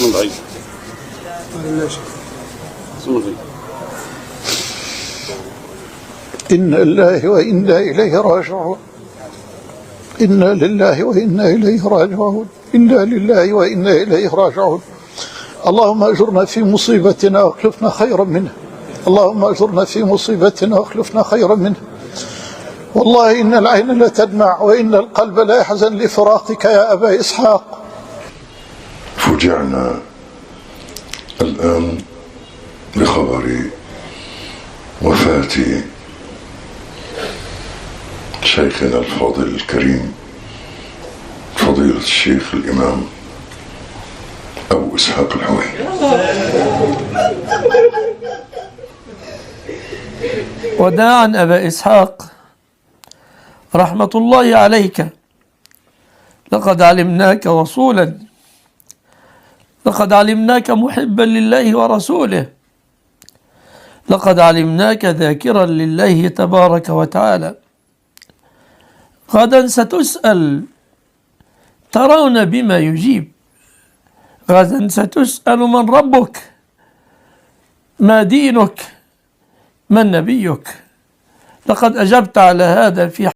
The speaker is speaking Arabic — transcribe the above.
اسم ضعيف. اسم ضعيف. إنا لله وإنا إليه راجعون. إنا لله وإنا إليه راجعون. إنا لله وإنا إليه راجعون. اللهم أجرنا في مصيبتنا واخلفنا خيرا منها. اللهم أجرنا في مصيبتنا واخلفنا خيرا منها. والله إن العين لا تدمع وإن القلب لا يحزن لفراقك يا أبا إسحاق. فوجئنا الآن بخبر وفاة شيخنا الفاضل الكريم فضيلة الشيخ الإمام أبو إسحاق الحويني. وداعا أبا إسحاق رحمة الله عليك، لقد علمناك رسولا، لقد علمناك محبا لله ورسوله، لقد علمناك ذاكرا لله تبارك وتعالى. غدا ستسأل، ترون بما يجيب. غدا ستسأل من ربك، ما دينك، من نبيك. لقد أجبت على هذا في